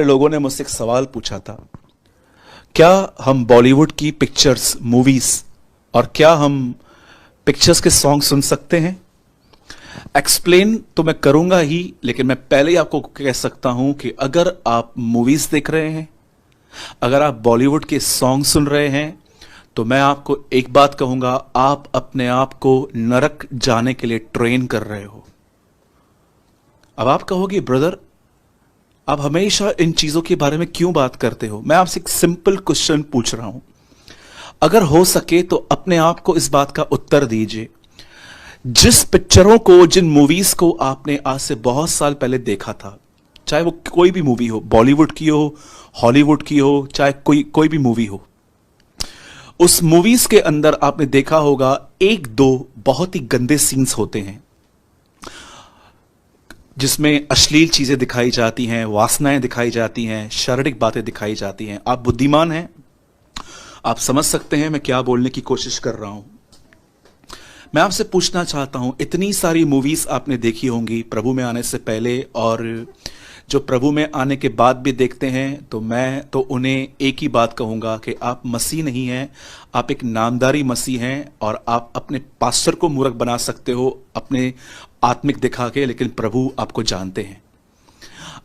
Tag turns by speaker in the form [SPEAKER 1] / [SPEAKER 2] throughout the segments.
[SPEAKER 1] लोगों ने मुझसे एक सवाल पूछा था, क्या हम बॉलीवुड की पिक्चर्स, मूवीज और क्या हम पिक्चर्स के सॉन्ग सुन सकते हैं? एक्सप्लेन तो मैं करूंगा ही, लेकिन मैं पहले ही आपको कह सकता हूं कि अगर आप मूवीज देख रहे हैं, अगर आप बॉलीवुड के सॉन्ग सुन रहे हैं, तो मैं आपको एक बात कहूंगा, आप अपने आप को नरक जाने के लिए ट्रेन कर रहे हो। अब आप कहोगे, ब्रदर आप हमेशा इन चीजों के बारे में क्यों बात करते हो? मैं आपसे एक सिंपल क्वेश्चन पूछ रहा हूं, अगर हो सके तो अपने आप को इस बात का उत्तर दीजिए। जिस पिक्चरों को, जिन मूवीज को आपने आज से बहुत साल पहले देखा था, चाहे वो कोई भी मूवी हो, बॉलीवुड की हो, हॉलीवुड की हो, चाहे कोई भी मूवी हो, उस मूवीज के अंदर आपने देखा होगा एक दो बहुत ही गंदे सीन्स होते हैं जिसमें अश्लील चीजें दिखाई जाती हैं, वासनाएं दिखाई जाती हैं, शारीरिक बातें दिखाई जाती हैं। आप बुद्धिमान हैं, आप समझ सकते हैं मैं क्या बोलने की कोशिश कर रहा हूं। मैं आपसे पूछना चाहता हूं, इतनी सारी मूवीज आपने देखी होंगी प्रभु में आने से पहले, और जो प्रभु में आने के बाद भी देखते हैं, तो मैं तो उन्हें एक ही बात कहूंगा कि आप मसीह नहीं हैं, आप एक नामधारी मसीह हैं, और आप अपने पास्टर को मूर्ख बना सकते हो अपने आत्मिक दिखा के, लेकिन प्रभु आपको जानते हैं।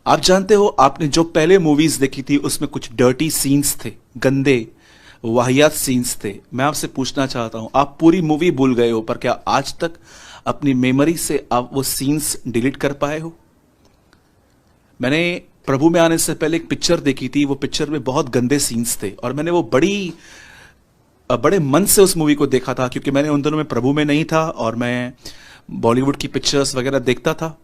[SPEAKER 1] आप जानते हो, आपने जो पहले मूवीज देखी थी उसमें कुछ डर्टी सीन्स थे, गंदे वाहियात सीन्स थे। मैं आपसे पूछना चाहता हूं, आप पूरी मूवी भूल गए हो, पर क्या आज तक अपनी मेमोरी से आप वो सीन्स डिलीट कर पाए हो? मैंने प्रभु में आने से पहले एक पिक्चर देखी थी, वो पिक्चर में बहुत गंदे सीन्स थे, और मैंने वो बड़े मन से उस मूवी को देखा था, क्योंकि मैंने उन दिनों में प्रभु में नहीं था और मैं बॉलीवुड की पिक्चर्स वगैरह देखता था।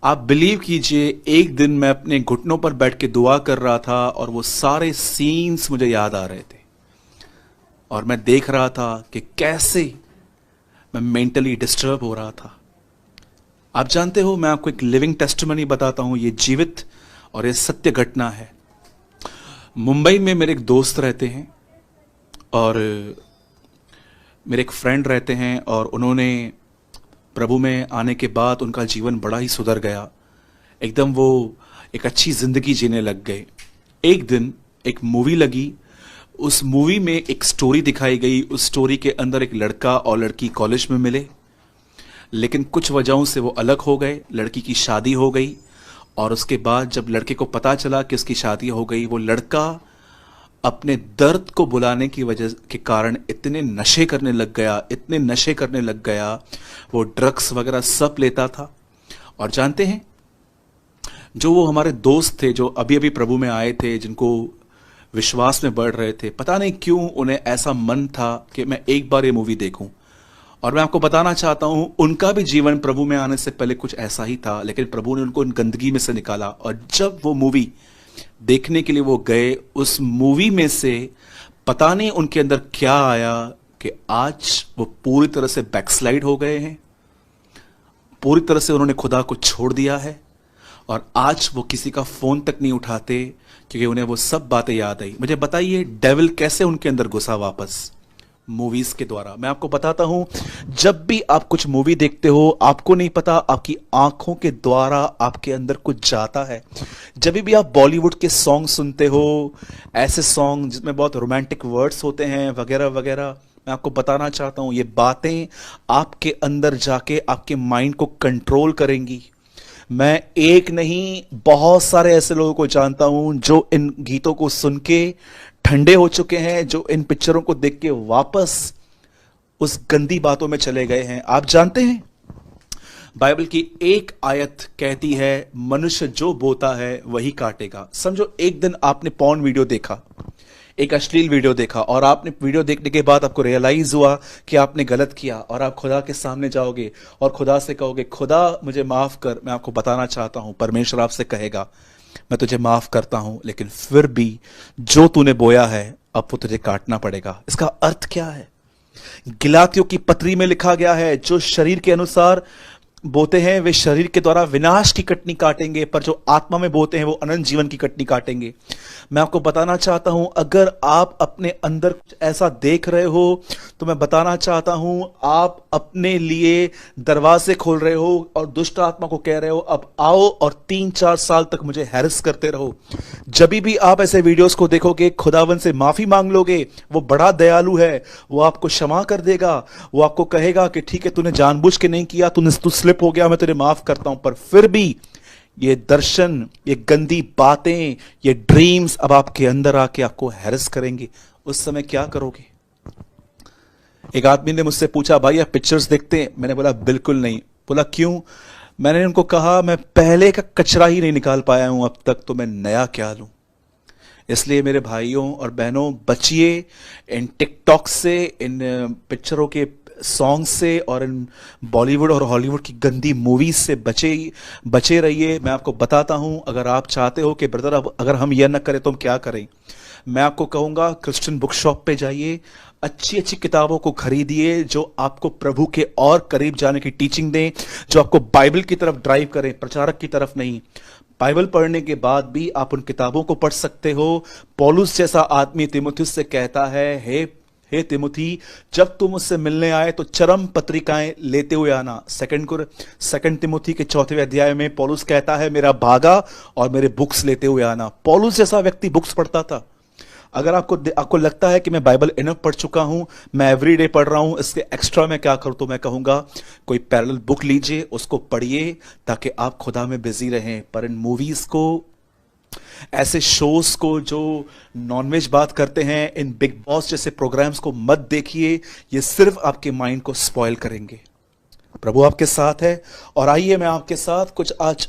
[SPEAKER 1] आप बिलीव कीजिए, एक दिन मैं अपने घुटनों पर बैठ के दुआ कर रहा था और वो सारे सीन्स मुझे याद आ रहे थे, और मैं देख रहा था कि कैसे मैं मेंटली डिस्टर्ब हो रहा था। आप जानते हो, मैं आपको एक लिविंग टेस्टिमनी बताता हूं, ये जीवित और ये सत्य घटना है। मुंबई में मेरे एक दोस्त रहते हैं और मेरे एक फ्रेंड रहते हैं, और उन्होंने प्रभु में आने के बाद उनका जीवन बड़ा ही सुधर गया, एकदम वो एक अच्छी जिंदगी जीने लग गए। एक दिन एक मूवी लगी, उस मूवी में एक स्टोरी दिखाई गई। उस स्टोरी के अंदर एक लड़का और लड़की कॉलेज में मिले, लेकिन कुछ वजहों से वो अलग हो गए। लड़की की शादी हो गई, और उसके बाद जब लड़के को पता चला कि उसकी शादी हो गई, वो लड़का अपने दर्द को बुलाने की वजह के कारण इतने नशे करने लग गया, वो ड्रग्स वगैरह सब लेता था। और जानते हैं, जो वो हमारे दोस्त थे जो अभी अभी प्रभु में आए थे, जिनको विश्वास में बढ़ रहे थे, पता नहीं क्यों उन्हें ऐसा मन था कि मैं एक बार ये मूवी देखूं। और मैं आपको बताना चाहता हूं, उनका भी जीवन प्रभु में आने से पहले कुछ ऐसा ही था, लेकिन प्रभु ने उनको उन गंदगी में से निकाला। और जब वो मूवी देखने के लिए वो गए, उस मूवी में से पता नहीं उनके अंदर क्या आया कि आज वो पूरी तरह से बैकस्लाइड हो गए हैं, पूरी तरह से उन्होंने खुदा को छोड़ दिया है, और आज वो किसी का फोन तक नहीं उठाते, क्योंकि उन्हें वो सब बातें याद आई। मुझे बताइए, डेविल कैसे उनके अंदर घुसा वापस? मूवीज के द्वारा। मैं आपको बताता हूं, जब भी आप कुछ मूवी देखते हो, आपको नहीं पता, आपकी आंखों के द्वारा आपके अंदर कुछ जाता है। जब भी आप बॉलीवुड के सॉन्ग सुनते हो, ऐसे सॉन्ग जिसमें बहुत रोमांटिक वर्ड्स होते हैं वगैरह वगैरह, मैं आपको बताना चाहता हूं, ये बातें आपके अंदर जाके आपके माइंड को कंट्रोल करेंगी। मैं एक नहीं, बहुत सारे ऐसे लोगों को जानता हूं जो इन गीतों को सुन के ठंडे हो चुके हैं, जो इन पिक्चरों को देख के वापस उस गंदी बातों में चले गए हैं। आप जानते हैं, बाइबल की एक आयत कहती है, मनुष्य जो बोता है वही काटेगा। समझो, एक दिन आपने पॉर्न वीडियो देखा, एक अश्लील वीडियो देखा, और आपने वीडियो देखने के बाद आपको रियलाइज हुआ कि आपने गलत किया, और आप खुदा के सामने जाओगे और खुदा से कहोगे, खुदा मुझे माफ कर। मैं आपको बताना चाहता हूं, परमेश्वर आपसे कहेगा, मैं तुझे माफ करता हूं, लेकिन फिर भी जो तूने बोया है अब वो तुझे काटना पड़ेगा। इसका अर्थ क्या है? गलातियों की पत्री में लिखा गया है, जो शरीर के अनुसार बोते हैं वे शरीर के द्वारा विनाश की कटनी काटेंगे, पर जो आत्मा में बोते हैं वो अनंत जीवन की कटनी काटेंगे। मैं आपको बताना चाहता हूं, अगर आप अपने अंदर कुछ ऐसा देख रहे हो तो मैं बताना चाहता हूं, आप अपने लिए दरवाजे खोल रहे हो और दुष्ट आत्मा को कह रहे हो अब आओ और 3-4 साल तक मुझे हैरेस करते रहो। जब भी आप ऐसे वीडियोस को देखोगे, खुदावन से माफी मांग लोगे, वो बड़ा दयालु है, वो आपको क्षमा कर देगा। वो आपको कहेगा कि ठीक है, तूने जानबूझ के नहीं किया, तू स्लिप हो गया, मैं तुझे माफ करता हूं। पर फिर भी ये दर्शन, ये गंदी बातें, ये ड्रीम्स अब आपके अंदर आके आपको हैरेस करेंगे। उस समय क्या करोगे? एक आदमी ने मुझसे पूछा, भाई आप पिक्चर्स देखते हैं? मैंने बोला बिल्कुल नहीं। बोला क्यों? मैंने उनको कहा, मैं पहले का कचरा ही नहीं निकाल पाया हूं अब तक, तो मैं नया क्या लूं। इसलिए मेरे भाइयों और बहनों, बचिए इन टिकटॉक से, इन पिक्चरों के सॉन्ग से और इन बॉलीवुड और हॉलीवुड की गंदी मूवीज से बचे रहिए। मैं आपको बताता हूं, अगर आप चाहते हो कि ब्रदर अब अगर हम यह न करें तो हम क्या करें, मैं आपको कहूंगा क्रिश्चियन बुक शॉप पे जाइए, अच्छी अच्छी किताबों को खरीदिए जो आपको प्रभु के और करीब जाने की टीचिंग दें, जो आपको बाइबल की तरफ ड्राइव करें, प्रचारक की तरफ नहीं। बाइबल पढ़ने के बाद भी आप उन किताबों को पढ़ सकते हो। पौलुस जैसा आदमी तिमुथियुस से कहता है, हे तिमुथी, जब तुम मुझसे मिलने आए तो चरम पत्रिकाएं लेते हुए आना। सेकंड तिमुथी के 4वें अध्याय में पौलुस कहता है, मेरा भागा और मेरे बुक्स लेते हुए आना। पौलुस जैसा व्यक्ति बुक्स पढ़ता था। अगर आपको लगता है कि मैं बाइबल इनफ पढ़ चुका हूं, मैं एवरीडे पढ़ रहा हूं, इसके एक्स्ट्रा मैं क्या करूं, तो मैं कहूंगा कोई पैरेलल बुक लीजिए, उसको पढ़िए, ताकि आप खुदा में बिजी रहें। पर इन मूवीज को, ऐसे शोज को जो नॉनवेज बात करते हैं, इन बिग बॉस जैसे प्रोग्राम्स को मत देखिए, ये सिर्फ आपके माइंड को स्पॉइल करेंगे। प्रभु आपके साथ है। और आइए मैं आपके साथ कुछ आज